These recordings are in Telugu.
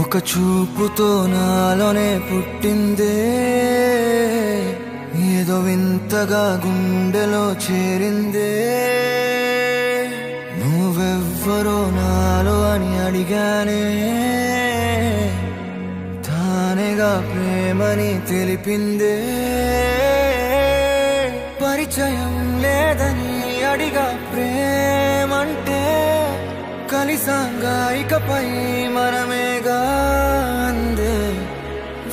ఒక చూపుతో నాలోనే పుట్టిందే, ఏదో వింతగా గుండెలో చేరిందే. నువ్వెవ్వరో నాలో అని అడిగానే, తానేగా ప్రేమని తెలిపిందే. పరిచయం లేదని అడిగా ప్రేమంటే, కలిసాంగా ఇకపై మనమేగా అందే.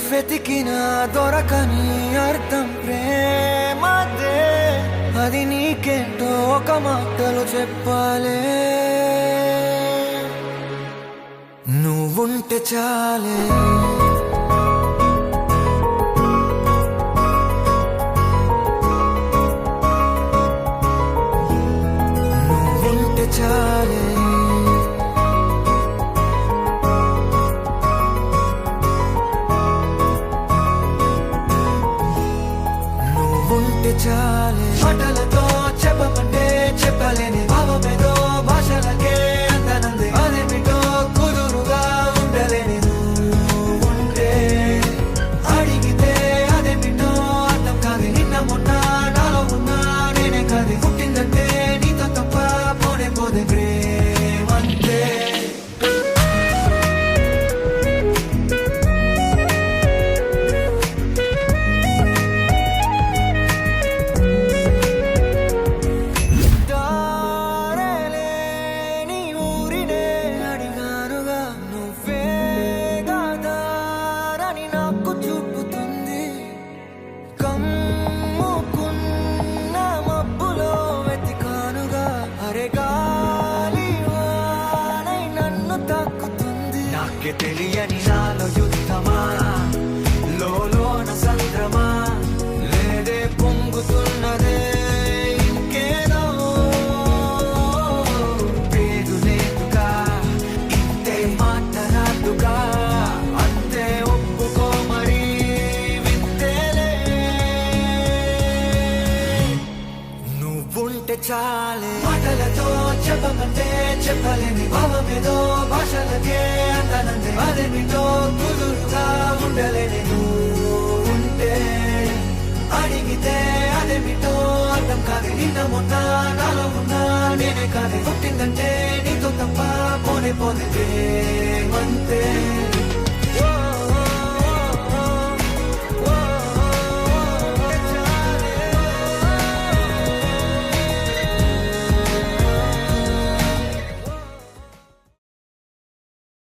వెతికినా దొరకని అర్థం ప్రేమదే, అది నీకేంటో ఒక మాటలో చెప్పాలే. నువ్వుంటే చాలే, నువ్వుంటే చాలే. నువ్వుంటే చాలే. మాటలతో చెప్పమంటే చెప్పలేని భావమేదో భాషలకే అందనంది. అదేమిటో కుదురుగా ఉండలేని నువ్వుంటే, అడిగితే అదేమిటో అర్థం కాదు. నిన్న మొన్న నాలో ఉన్నా నేనే కాదు. పుట్టిందంటే నీతో తప్ప పోనే పోదే ప్రేమంతే. నాకే తెలియని నాలో యుద్ధమా, లోన సంద్రమా, లేదే పొంగుతున్నదే ఇంకేదో. పేరు లేదుగా, ఇంతే మాటరాదుగా, అంతే ఒప్పుకో మరి వింతేలే. నువ్వుంటే చాలే. మాటలతో చెప్పమంటే చెప్పలేని భావమేదో భాషలకే అందనంది. అదేమిటో కుదురుగా ఉండలేని నువ్వుంటే, అడిగితే అదేమిటో అర్థం కాదు. నిన్న మొన్న నాలో ఉన్నా నేనే కాదు. పుట్టిందంటే నీతో తప్ప పోనే పోదే ప్రేమంతే.